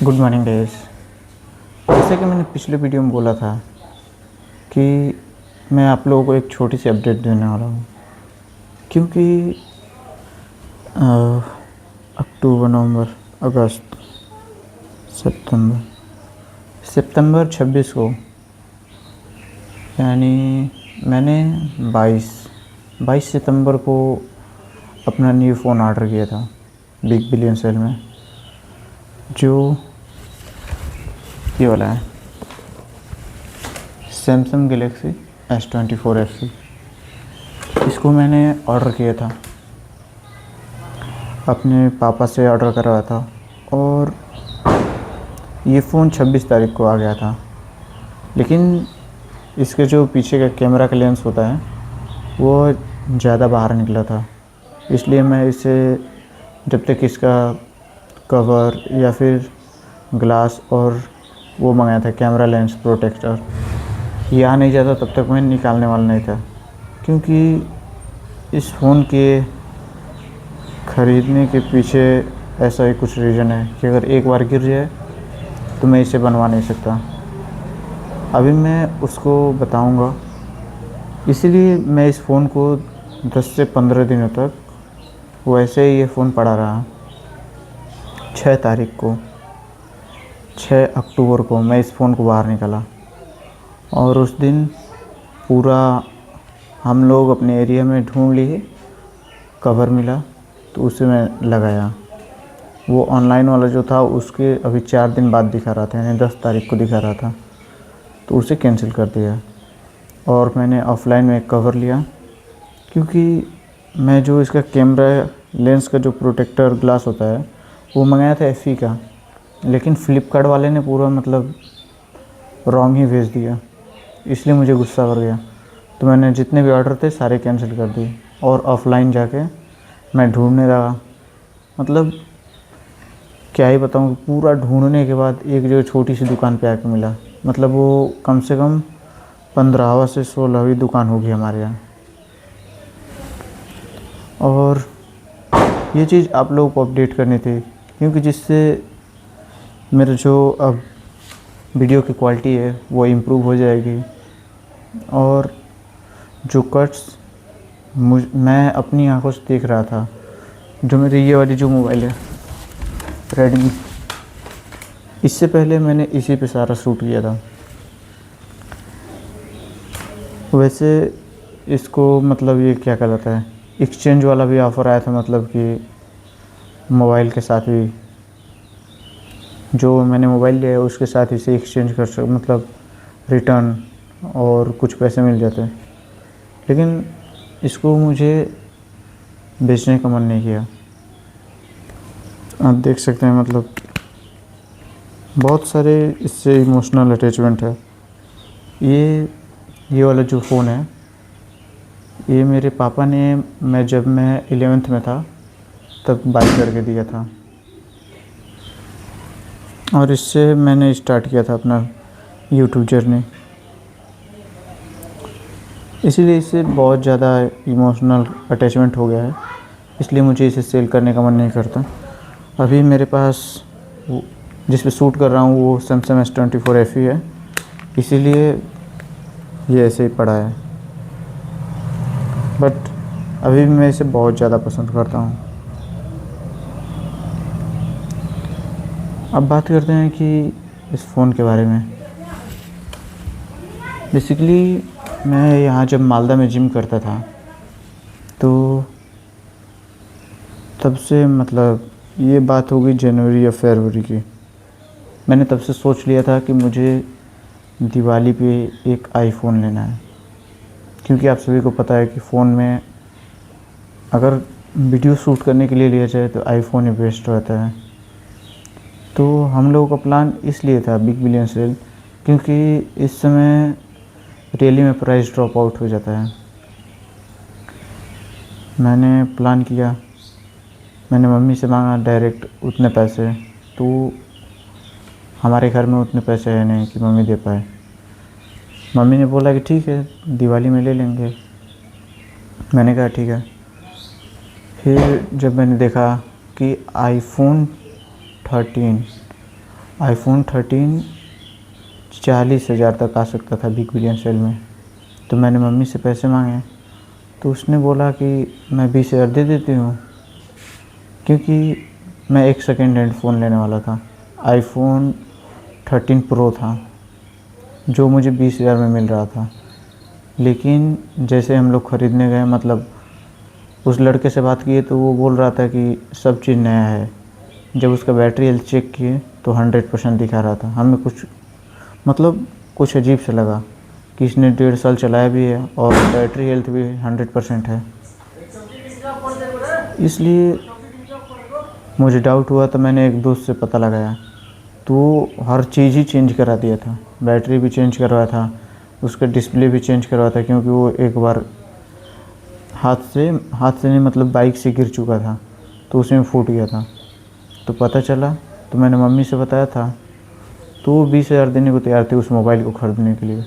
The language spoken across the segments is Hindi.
Good morning guys. जैसे कि मैंने पिछले वीडियो में बोला था कि मैं आप लोगों को एक छोटी सी अपडेट देने वाला हूँ, क्योंकि अक्टूबर, नवंबर, अगस्त, सितंबर 26 को, यानी मैंने 22 सितंबर को अपना न्यू फ़ोन ऑर्डर किया था बिग बिलियन सेल में, जो ये वाला है, सैमसंग गैलेक्सी S24 FE। इसको मैंने ऑर्डर किया था, अपने पापा से ऑर्डर करवाया था और ये फ़ोन 26 तारीख को आ गया था। लेकिन इसके जो पीछे का कैमरा का लेंस होता है वो ज़्यादा बाहर निकला था, इसलिए मैं इसे जब तक इसका कवर या फिर ग्लास और वो मंगाया था कैमरा लेंस प्रोटेक्टर, ये आ नहीं जाता तब तक मैं निकालने वाला नहीं था। क्योंकि इस फ़ोन के ख़रीदने के पीछे ऐसा ही कुछ रीज़न है कि अगर एक बार गिर जाए तो मैं इसे बनवा नहीं सकता। अभी मैं उसको बताऊंगा, इसीलिए मैं इस फ़ोन को 10 से 15 दिनों तक वैसे ही ये फ़ोन पड़ा रहा। 6 अक्टूबर को मैं इस फ़ोन को बाहर निकाला और उस दिन पूरा हम लोग अपने एरिया में ढूंढ लिए, कवर मिला तो उसे मैं लगाया। वो ऑनलाइन वाला जो था उसके अभी 4 दिन बाद दिखा रहा था, यानी 10 तारीख को दिखा रहा था, तो उसे कैंसिल कर दिया और मैंने ऑफ़लाइन में एक कवर लिया। क्योंकि मैं जो इसका कैमरा लेंस का जो प्रोटेक्टर ग्लास होता है वो मंगाया था FE का, लेकिन फ्लिपकार्ट वाले ने पूरा मतलब रॉन्ग ही भेज दिया, इसलिए मुझे गुस्सा कर गया। तो मैंने जितने भी ऑर्डर थे सारे कैंसिल कर दिए और ऑफ़लाइन जाके मैं ढूंढने लगा। मतलब क्या ही बताऊँ, पूरा ढूंढने के बाद एक जो छोटी सी दुकान पे आके मिला। मतलब वो कम से कम 15वीं से 16वीं दुकान होगी हमारे यहाँ। और ये चीज़ आप लोगों को अपडेट करनी थी, क्योंकि जिससे मेरा जो अब वीडियो की क्वालिटी है वो इम्प्रूव हो जाएगी। और जो कट्स मैं अपनी आंखों से देख रहा था, जो मेरी ये वाली जो मोबाइल है रेडमी, इससे पहले मैंने इसी पे सारा शूट किया था। वैसे इसको मतलब ये क्या कहलाता है, एक्सचेंज वाला भी ऑफ़र आया था, मतलब कि मोबाइल के साथ भी जो मैंने मोबाइल लिया है उसके साथ इसे एक्सचेंज कर सकते, मतलब रिटर्न और कुछ पैसे मिल जाते हैं। लेकिन इसको मुझे बेचने का मन नहीं किया। आप देख सकते हैं, मतलब बहुत सारे इससे इमोशनल अटैचमेंट है। ये वाला जो फ़ोन है ये मेरे पापा ने जब मैं 11th में था तब बाय करके दिया था, और इससे मैंने स्टार्ट किया था अपना यूट्यूब जर्नी। इसीलिए इससे बहुत ज़्यादा इमोशनल अटैचमेंट हो गया है, इसलिए मुझे इसे सेल करने का मन नहीं करता। अभी मेरे पास जिस पे शूट कर रहा हूँ वो सैमसंग S24 FE है, इसीलिए ये ऐसे ही पड़ा है। बट अभी भी मैं इसे बहुत ज़्यादा पसंद करता हूँ। अब बात करते हैं कि इस फ़ोन के बारे में। बेसिकली मैं यहाँ जब मालदा में जिम करता था तो तब से, मतलब ये बात हो गई जनवरी या फरवरी की, मैंने तब से सोच लिया था कि मुझे दिवाली पे एक आईफ़ोन लेना है। क्योंकि आप सभी को पता है कि फ़ोन में अगर वीडियो शूट करने के लिए लिया जाए तो आईफ़ोन ही बेस्ट रहता है। तो हम लोगों का प्लान इसलिए था बिग बिलियन सेल, क्योंकि इस समय रियली में प्राइस ड्रॉप आउट हो जाता है। मैंने प्लान किया, मैंने मम्मी से मांगा डायरेक्ट उतने पैसे, तो हमारे घर में उतने पैसे है नहीं कि मम्मी दे पाए। मम्मी ने बोला कि ठीक है दिवाली में ले लेंगे। मैंने कहा ठीक है। फिर जब मैंने देखा कि आईफोन 13 आईफोन 13 40,000 तक आ सकता था बिग बिलियन सेल में। तो मैंने मम्मी से पैसे मांगे, तो उसने बोला कि मैं 20,000 दे देती हूँ, क्योंकि मैं एक सेकेंड हैंड फ़ोन लेने वाला था। आईफोन 13 प्रो था जो मुझे 20,000 में मिल रहा था। लेकिन जैसे हम लोग ख़रीदने गए, मतलब उस लड़के से बात किए तो वो बोल रहा था कि सब चीज़ नया है। जब उसका बैटरी हेल्थ चेक किए तो 100% दिखा रहा था। हमें कुछ अजीब सा लगा कि इसने 1.5 साल चलाया भी है और बैटरी हेल्थ भी 100% है। इसलिए मुझे डाउट हुआ, तो मैंने एक दोस्त से पता लगाया, तो हर चीज़ ही चेंज करा दिया था। बैटरी भी चेंज करवाया था, उसका डिस्प्ले भी चेंज करवाया था, क्योंकि वो एक बार हाथ से नहीं, मतलब बाइक से गिर चुका था, तो उसमें फूट गया था। तो पता चला, तो मैंने मम्मी से बताया था, तो वो 20,000 देने को तैयार थे उस मोबाइल को ख़रीदने के लिए।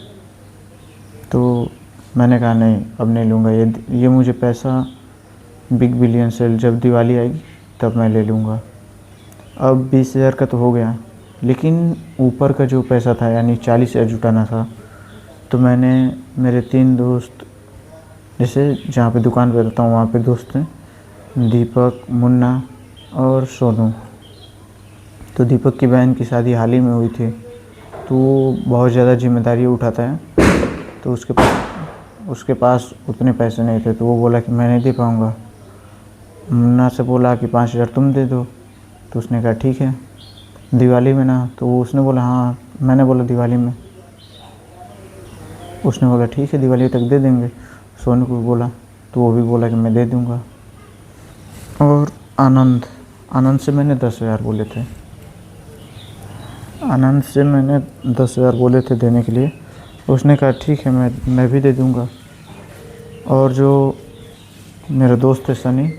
तो मैंने कहा नहीं, अब नहीं लूँगा, ये मुझे पैसा बिग बिलियन सेल जब दिवाली आएगी तब मैं ले लूँगा। अब 20,000 का तो हो गया, लेकिन ऊपर का जो पैसा था, यानी 40,000 जुटाना था। तो मैंने, मेरे 3 दोस्त, जैसे जहाँ पे दुकान पे रहता हूँ वहाँ पे दोस्त हैं, दीपक, मुन्ना और सोनू। तो दीपक की बहन की शादी हाल ही में हुई थी, तो वो बहुत ज़्यादा जिम्मेदारी उठाता है, तो उसके पास उतने पैसे नहीं थे। तो वो बोला कि मैं नहीं दे पाऊँगा। मुन्ना से बोला कि 5,000 तुम दे दो, तो उसने कहा ठीक है, दिवाली में ना। तो उसने बोला हाँ, मैंने बोला दिवाली में, उसने बोला ठीक है दिवाली तक दे देंगे। सोनू को बोला, तो वो भी बोला कि मैं दे दूँगा। और आनंद से मैंने 10,000 बोले थे। आनंद से मैंने 10,000 बोले थे देने के लिए, उसने कहा ठीक है, मैं भी दे दूँगा। और जो मेरा दोस्त है सनी,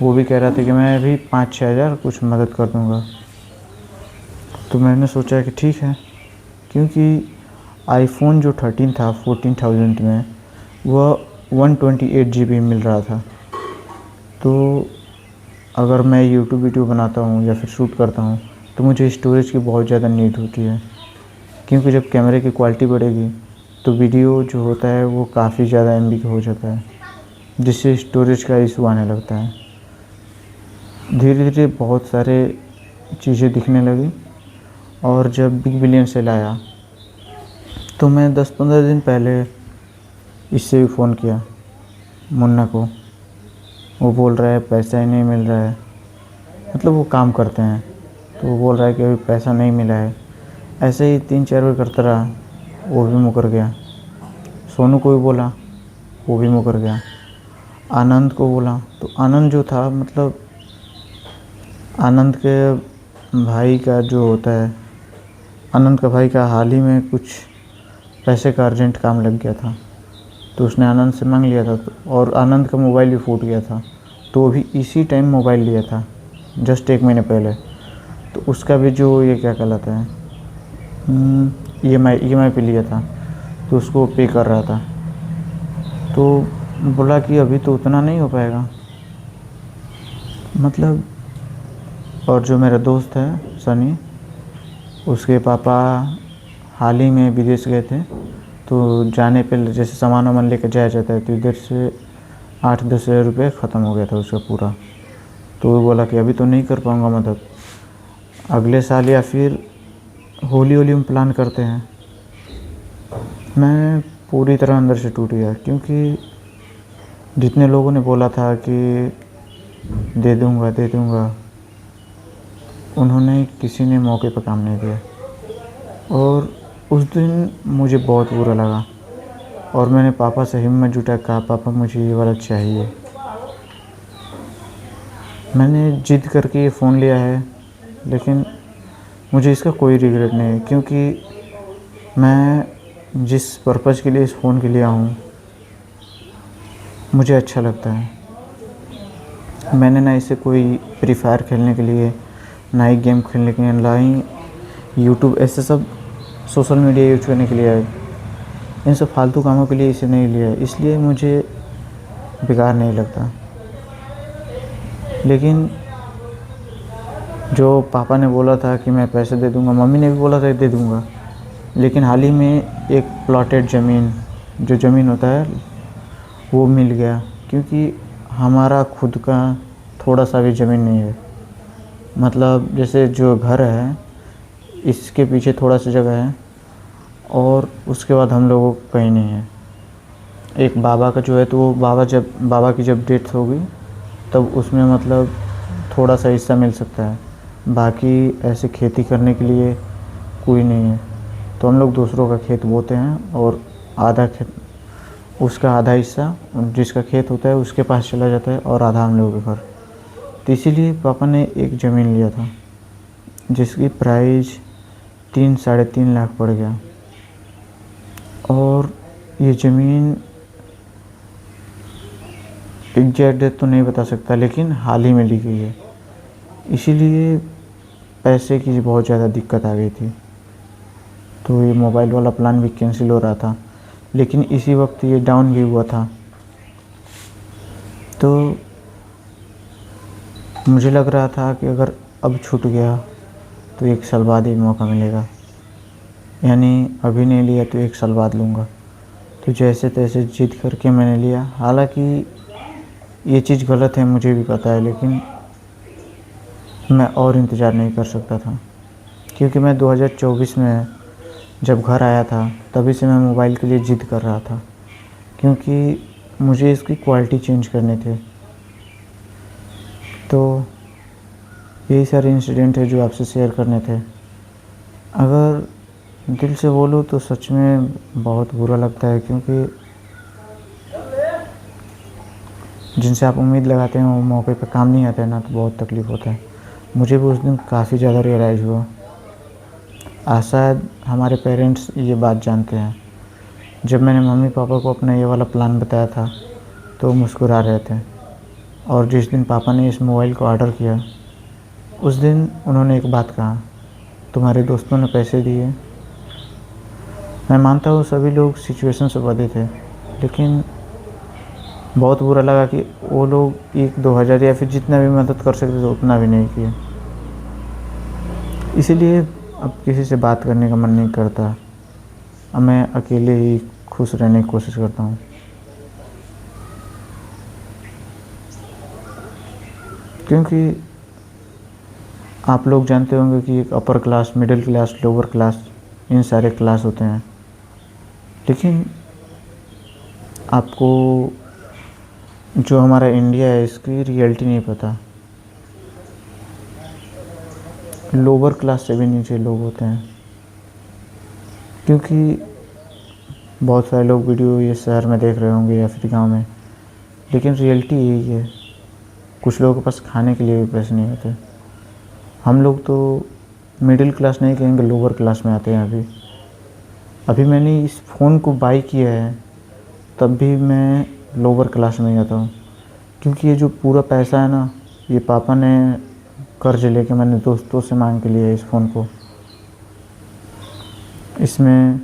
वो भी कह रहा था कि मैं भी 5-6 हज़ार कुछ मदद कर दूँगा। तो मैंने सोचा कि ठीक है, क्योंकि आईफोन जो 13 था 14,000 में, वह 128 GB मिल रहा था। तो अगर मैं यूट्यूब वीडियो बनाता हूँ या फिर शूट करता हूँ तो मुझे स्टोरेज की बहुत ज़्यादा नीड होती है, क्योंकि जब कैमरे की क्वालिटी बढ़ेगी तो वीडियो जो होता है वो काफ़ी ज़्यादा MB का हो जाता है, जिससे स्टोरेज का इशू आने लगता है। धीरे धीरे बहुत सारे चीज़ें दिखने लगी, और जब बिग बिलियन सेल आया तो मैं 10-15 दिन पहले इससे भी फ़ोन किया मुन्ना को। वो बोल रहा है पैसा ही नहीं मिल रहा है, मतलब वो काम करते हैं, तो वो बोल रहा है कि अभी पैसा नहीं मिला है। ऐसे ही 3-4 बार करता रहा, वो भी मुकर गया। सोनू को भी बोला, वो भी मुकर गया। आनंद को बोला, तो आनंद जो था, मतलब आनंद के भाई का जो होता है, आनंद का भाई का हाल ही में कुछ पैसे का अर्जेंट काम लग गया था, तो उसने आनंद से मांग लिया था। और आनंद का मोबाइल भी फूट गया था, तो वो भी इसी टाइम मोबाइल लिया था, जस्ट 1 महीने पहले। तो उसका भी जो ये क्या कहलाता है, EMI पे लिया था, तो उसको पे कर रहा था। तो बोला कि अभी तो उतना नहीं हो पाएगा, मतलब। और जो मेरा दोस्त है सनी, उसके पापा हाल ही में विदेश गए थे, तो जाने पे जैसे सामान वामान लेकर जाया जाता है, तो इधर से 8-10 हज़ार रुपये ख़त्म हो गया था उसका पूरा। तो वो बोला कि अभी तो नहीं कर पाऊँगा मदद, अगले साल या फिर होली में प्लान करते हैं। मैं पूरी तरह अंदर से टूट गया, क्योंकि जितने लोगों ने बोला था कि दे दूँगा, उन्होंने किसी ने मौके पर काम नहीं दिया। और उस दिन मुझे बहुत बुरा लगा, और मैंने पापा से हिम्मत जुटा, कहा पापा मुझे ये वाला चाहिए। मैंने जिद करके ये फ़ोन लिया है, लेकिन मुझे इसका कोई रिग्रेट नहीं है, क्योंकि मैं जिस पर्पज़ के लिए इस फ़ोन के लिए हूँ, मुझे अच्छा लगता है। मैंने ना इसे कोई फ्री फायर खेलने के लिए, ना ही गेम खेलने के लिए, ना ही यूट्यूब ऐसे सब सोशल मीडिया यूज करने के लिए है। इन सब फालतू कामों के लिए इसे नहीं लिया है, इसलिए मुझे बेकार नहीं लगता। लेकिन जो पापा ने बोला था कि मैं पैसे दे दूँगा, मम्मी ने भी बोला था कि दे दूँगा, लेकिन हाल ही में एक प्लॉटेड ज़मीन, जो ज़मीन होता है, वो मिल गया, क्योंकि हमारा खुद का थोड़ा सा भी ज़मीन नहीं है। मतलब जैसे जो घर है, इसके पीछे थोड़ा सा जगह है और उसके बाद हम लोगों को कहीं नहीं है। एक बाबा का जो है, तो वो बाबा की जब डेथ होगी तब उसमें मतलब थोड़ा सा हिस्सा मिल सकता है, बाकी ऐसे खेती करने के लिए कोई नहीं है। तो हम लोग दूसरों का खेत बोते हैं और आधा खेत, उसका आधा हिस्सा जिसका खेत होता है उसके पास चला जाता है और आधा हम लोगों के घर। तो इसीलिए पापा ने एक ज़मीन लिया था जिसकी प्राइस 3-3.5 लाख पड़ गया। और ये ज़मीन एग्जैक्ट डेट तो नहीं बता सकता, लेकिन हाल ही में ली गई है। इसीलिए पैसे की बहुत ज़्यादा दिक्कत आ गई थी, तो ये मोबाइल वाला प्लान भी कैंसिल हो रहा था, लेकिन इसी वक्त ये डाउन भी हुआ था। तो मुझे लग रहा था कि अगर अब छूट गया तो 1 साल बाद ही मौका मिलेगा, यानी अभी नहीं लिया तो 1 साल बाद लूँगा। तो जैसे तैसे जिद करके मैंने लिया। हालांकि ये चीज़ गलत है, मुझे भी पता है, लेकिन मैं और इंतज़ार नहीं कर सकता था, क्योंकि मैं 2024 में जब घर आया था तभी से मैं मोबाइल के लिए ज़िद कर रहा था, क्योंकि मुझे इसकी क्वालिटी चेंज करनी थी। तो यही सारे इंसिडेंट है जो आपसे शेयर करने थे। अगर दिल से बोलूँ तो सच में बहुत बुरा लगता है, क्योंकि जिनसे आप उम्मीद लगाते हैं वो मौके पे काम नहीं आते हैं ना, तो बहुत तकलीफ़ होता है। मुझे भी उस दिन काफ़ी ज़्यादा रियलाइज़ हुआ। शायद हमारे पेरेंट्स ये बात जानते हैं। जब मैंने मम्मी पापा को अपना ये वाला प्लान बताया था तो वो मुस्कुरा रहे थे, और जिस दिन पापा ने इस मोबाइल को ऑर्डर किया उस दिन उन्होंने एक बात कहा, तुम्हारे दोस्तों ने पैसे दिए। मैं मानता हूँ सभी लोग सिचुएशन से बंधे थे, लेकिन बहुत बुरा लगा कि वो लोग 1-2 हज़ार या फिर जितना भी मदद कर सकते थे उतना भी नहीं किए। इसीलिए अब किसी से बात करने का मन नहीं करता। अब मैं अकेले ही खुश रहने की कोशिश करता हूँ, क्योंकि आप लोग जानते होंगे कि एक upper class, middle class, lower class, इन सारे क्लास होते हैं, लेकिन आपको जो हमारा इंडिया है इसकी रियलिटी नहीं पता। लोअर क्लास से भी नीचे लोग होते हैं, क्योंकि बहुत सारे लोग वीडियो ये शहर में देख रहे होंगे या फिर गांव में, लेकिन रियलिटी यही है। कुछ लोगों के पास खाने के लिए भी पैसे नहीं होते। हम लोग तो मिडिल क्लास नहीं कहेंगे, लोअर क्लास में आते हैं। अभी मैंने इस फ़ोन को बाई किया है तब भी मैं लोअर क्लास में ही आता हूँ, क्योंकि ये जो पूरा पैसा है ना, ये पापा ने कर्ज लेके मैंने दोस्तों से मांग के लिया है इस फ़ोन को। इसमें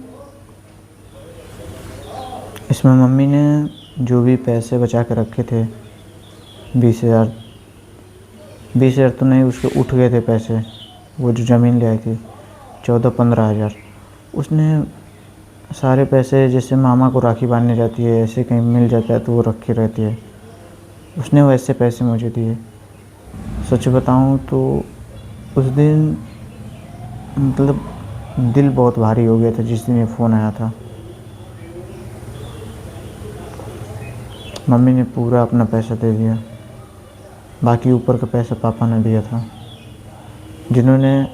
मम्मी ने जो भी पैसे बचा के रखे थे, 20,000 तो नहीं, उसके उठ गए थे पैसे। वो जो ज़मीन ले आई थी 14-15 हज़ार, उसने सारे पैसे, जैसे मामा को राखी बांधने जाती है ऐसे कहीं मिल जाता है तो वो रखी रहती है, उसने वैसे पैसे मुझे दिए। सच बताऊं तो उस दिन मतलब दिल बहुत भारी हो गया था जिस दिन ये फ़ोन आया था। मम्मी ने पूरा अपना पैसा दे दिया, बाकी ऊपर का पैसा पापा ने दिया था, जिन्होंने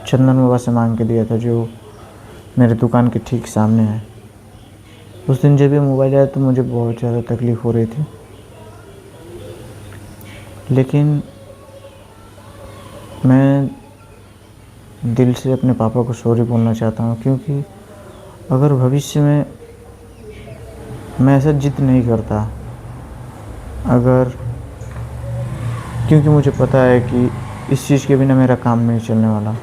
चंदन बाबा से मांग के दिया था, जो मेरे दुकान के ठीक सामने है। उस दिन जब ये मोबाइल आया तो मुझे बहुत ज़्यादा तकलीफ़ हो रही थी, लेकिन मैं दिल से अपने पापा को सॉरी बोलना चाहता हूँ, क्योंकि अगर भविष्य में मैं ऐसा जिद नहीं करता, क्योंकि मुझे पता है कि इस चीज़ के बिना मेरा काम नहीं चलने वाला,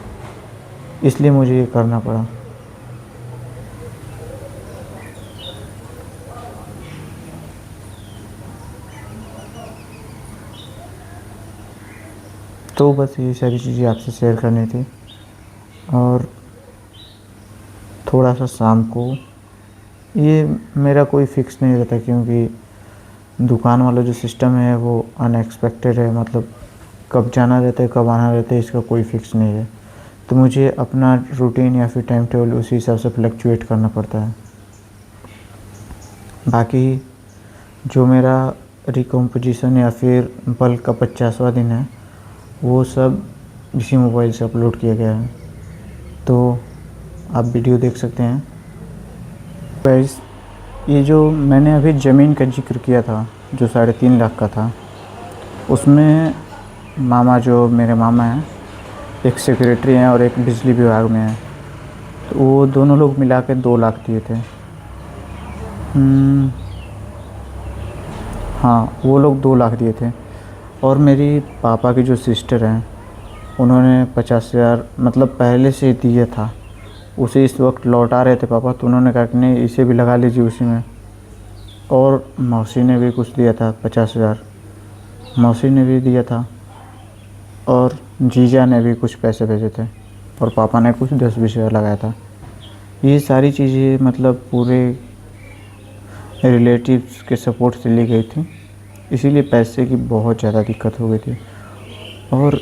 इसलिए मुझे ये करना पड़ा। तो बस ये सारी चीज़ें आपसे शेयर करनी थी। और थोड़ा सा शाम को, ये मेरा कोई फ़िक्स नहीं रहता क्योंकि दुकान वाला जो सिस्टम है वो अनएक्सपेक्टेड है, मतलब कब जाना रहता है कब आना रहता है इसका कोई फ़िक्स नहीं है। तो मुझे अपना रूटीन या फिर टाइम टेबल उसी हिसाब से फ्लक्चुएट करना पड़ता है। बाकी जो मेरा रिकम्पोजिशन या फिर बल्क का 50वां दिन है, वो सब इसी मोबाइल से अपलोड किया गया है, तो आप वीडियो देख सकते हैं। गाइस, ये जो मैंने अभी ज़मीन का जिक्र किया था जो 3.5 लाख का था, उसमें मामा, जो मेरे मामा हैं, एक सेक्रेटरी हैं और एक बिजली विभाग में हैं, तो वो दोनों लोग मिला के 2 लाख दिए थे। हाँ, वो लोग 2 लाख दिए थे। और मेरी पापा की जो सिस्टर हैं, उन्होंने 50,000 मतलब पहले से दिया था, उसे इस वक्त लौटा रहे थे पापा, तो उन्होंने कहा कि नहीं इसे भी लगा लीजिए उसी में। और मौसी ने भी कुछ दिया था 50,000, मौसी ने भी दिया था, और जीजा ने भी कुछ पैसे भेजे थे, और पापा ने कुछ 10-20 हज़ार लगाया था। ये सारी चीज़ें मतलब पूरे रिलेटिव्स के सपोर्ट से ली गई थी, इसीलिए पैसे की बहुत ज़्यादा दिक्कत हो गई थी। और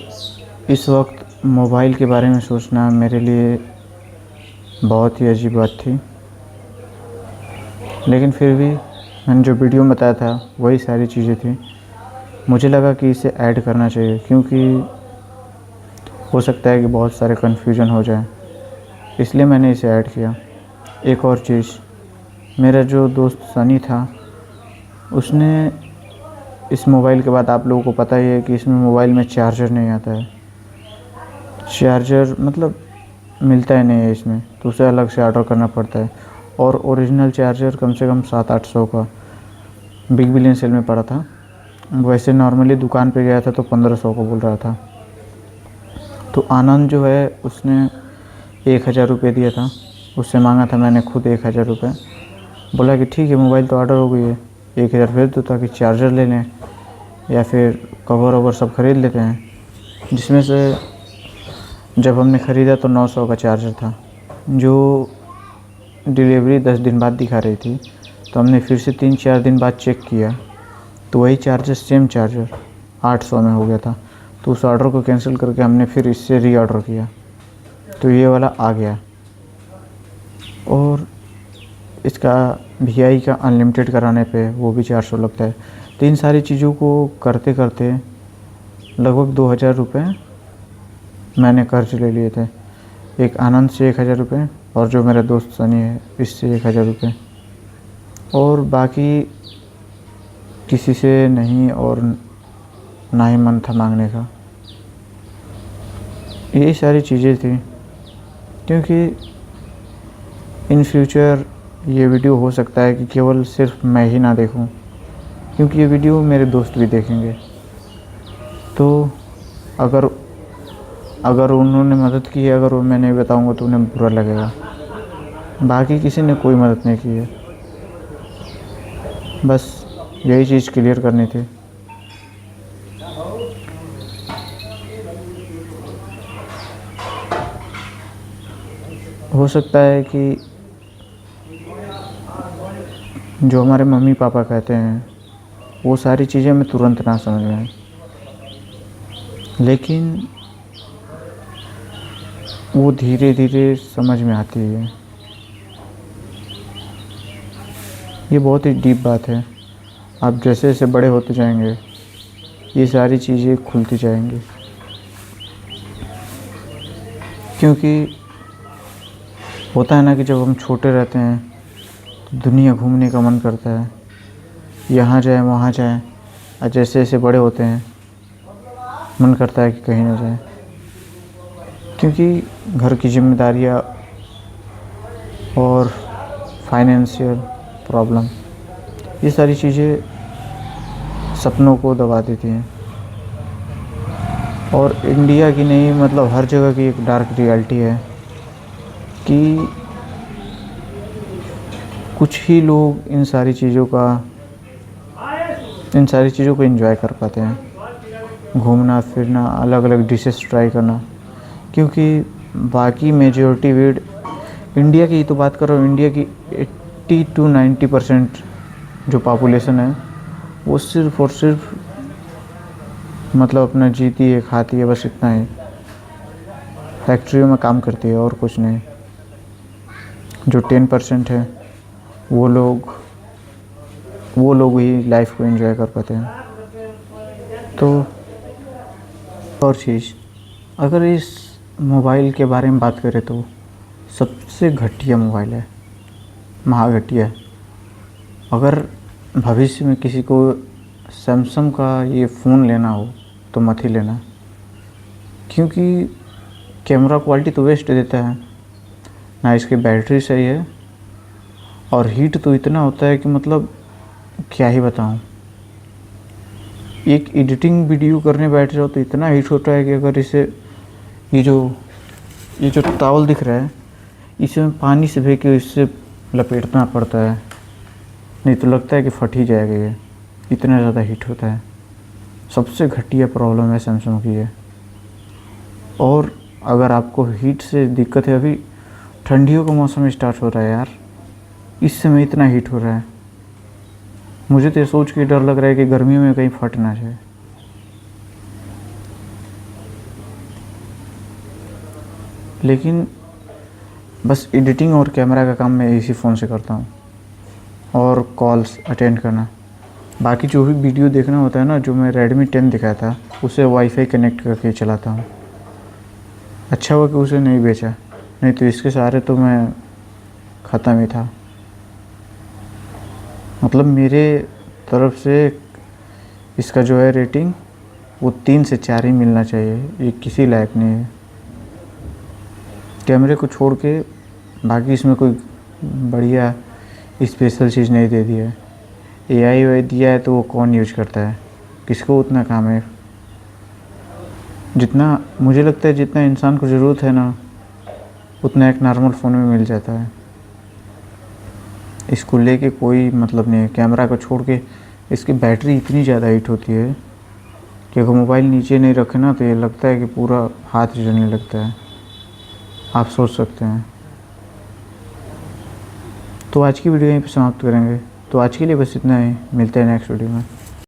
इस वक्त मोबाइल के बारे में सोचना मेरे लिए बहुत ही अजीब बात थी, लेकिन फिर भी मैंने जो वीडियो में बताया था वही सारी चीज़ें थी। मुझे लगा कि इसे ऐड करना चाहिए क्योंकि हो सकता है कि बहुत सारे कन्फ्यूजन हो जाए, इसलिए मैंने इसे ऐड किया। एक और चीज़, मेरा जो दोस्त सनी था, उसने इस मोबाइल के बाद, आप लोगों को पता ही है कि इसमें मोबाइल में चार्जर नहीं आता है, चार्जर मतलब मिलता ही नहीं है इसमें, तो उसे अलग से ऑर्डर करना पड़ता है। और ओरिजिनल चार्जर कम से कम 700-800 का बिग बिलियन सेल में पड़ा था, वैसे नॉर्मली दुकान पे गया था तो 1500 का बोल रहा था। तो आनंद जो है उसने 1000 रुपये दिया था, उससे मांगा था मैंने खुद 1000 रुपये, बोला कि ठीक है मोबाइल तो ऑर्डर हो गई है, 1000 भेज दो ताकि चार्जर ले लें या फिर कवर ववर सब ख़रीद लेते हैं। जिसमें से जब हमने ख़रीदा तो 900 का चार्जर था, जो डिलीवरी 10 दिन बाद दिखा रही थी, तो हमने फिर से 3-4 दिन बाद चेक किया तो वही चार्जर, सेम चार्जर 800 में हो गया था। तो उस ऑर्डर को कैंसिल करके हमने फिर इससे रीऑर्डर किया, तो ये वाला आ गया। और इसका VI का अनलिमिटेड कराने पे वो भी 400 लगता है। तो इन सारी चीज़ों को करते करते लगभग 2000 रुपये मैंने कर्ज ले लिए थे, एक आनंद से 1000 रुपये और जो मेरा दोस्त सनी है इससे 1000 रुपये, और बाकी किसी से नहीं, और ना ही मन था मांगने का। यही सारी चीज़ें थी, क्योंकि इन फ्यूचर ये वीडियो हो सकता है कि केवल सिर्फ मैं ही ना देखूं, क्योंकि ये वीडियो मेरे दोस्त भी देखेंगे। तो अगर उन्होंने मदद की है, अगर वो मैं नहीं बताऊंगा तो उन्हें बुरा लगेगा। बाकी किसी ने कोई मदद नहीं की है, बस यही चीज़ क्लियर करनी थी। हो सकता है कि जो हमारे मम्मी पापा कहते हैं वो सारी चीज़ें मैं तुरंत ना समझ में आए, लेकिन वो धीरे धीरे समझ में आती है। ये बहुत ही डीप बात है। आप जैसे जैसे बड़े होते जाएंगे ये सारी चीज़ें खुलती जाएंगी, क्योंकि होता है ना कि जब हम छोटे रहते हैं तो दुनिया घूमने का मन करता है, यहाँ जाए वहाँ जाए, और जैसे जैसे बड़े होते हैं मन करता है कि कहीं ना जाए, क्योंकि घर की जिम्मेदारियाँ और फाइनेंशियल प्रॉब्लम, ये सारी चीज़ें सपनों को दबा देती हैं। और इंडिया की नहीं, मतलब हर जगह की एक डार्क रियलिटी है कि कुछ ही लोग इन सारी चीज़ों को एंजॉय कर पाते हैं। घूमना फिरना, अलग अलग डिशेस ट्राई करना। क्योंकि बाकी मेजॉरिटी भीड़ इंडिया की ही तो बात कर रहा हूँ, इंडिया की 80 to 90% जो पॉपुलेशन है वो सिर्फ़ और सिर्फ मतलब अपना जीती है, खाती है, बस इतना ही। फैक्ट्रियों में काम करती है और कुछ नहीं। जो 10% है वो लोग ही लाइफ को एंजॉय कर पाते हैं। तो और चीज़, अगर इस मोबाइल के बारे में बात करें तो सबसे घटिया मोबाइल है, महाघटिया। अगर भविष्य में किसी को सैमसंग का ये फ़ोन लेना हो तो मत ही लेना, क्योंकि कैमरा क्वालिटी तो वेस्ट देता है, ना इसकी बैटरी सही है, और हीट तो इतना होता है कि मतलब क्या ही बताऊं। एक एडिटिंग वीडियो करने बैठ जाओ तो इतना हीट होता है कि अगर इसे ये जो टॉवल दिख रहा है इसे पानी से भे के इससे लपेटना पड़ता है, नहीं तो लगता है कि फट ही जाएगा, ये इतना ज़्यादा हीट होता है। सबसे घटिया प्रॉब्लम है सैमसंग की है। और अगर आपको हीट से दिक्कत है, अभी ठंडियों का मौसम स्टार्ट हो रहा है यार, इस समय इतना हीट हो रहा है, मुझे तो ये सोच के डर लग रहा है कि गर्मियों में कहीं फट ना जाए। लेकिन बस एडिटिंग और कैमरा का काम मैं इसी फ़ोन से करता हूँ, और कॉल्स अटेंड करना। बाकी जो भी वीडियो देखना होता है ना, जो मैं Redmi 10 दिखाया था उसे वाईफाई कनेक्ट करके चलाता हूँ। अच्छा हुआ कि उसे नहीं बेचा, नहीं तो इसके सहारे तो मैं ख़त्म ही था। मतलब मेरे तरफ से इसका जो है रेटिंग वो 3 से 4 ही मिलना चाहिए, ये किसी लायक नहीं है। कैमरे को छोड़ के बाकी इसमें कोई बढ़िया स्पेशल चीज़ नहीं दे दी है। AI वाई दिया है तो वो कौन यूज करता है, किसको उतना काम है। जितना मुझे लगता है जितना इंसान को ज़रूरत है ना, उतना एक नॉर्मल फ़ोन में मिल जाता है। इसको लेके कोई मतलब नहीं है। कैमरा को छोड़ के इसकी बैटरी इतनी ज़्यादा हीट होती है कि अगर मोबाइल नीचे नहीं रखे ना तो ये लगता है कि पूरा हाथ जलने लगता है, आप सोच सकते हैं। तो आज की वीडियो यहीं पे समाप्त करेंगे। तो आज के लिए बस इतना ही, मिलते हैं नेक्स्ट वीडियो में।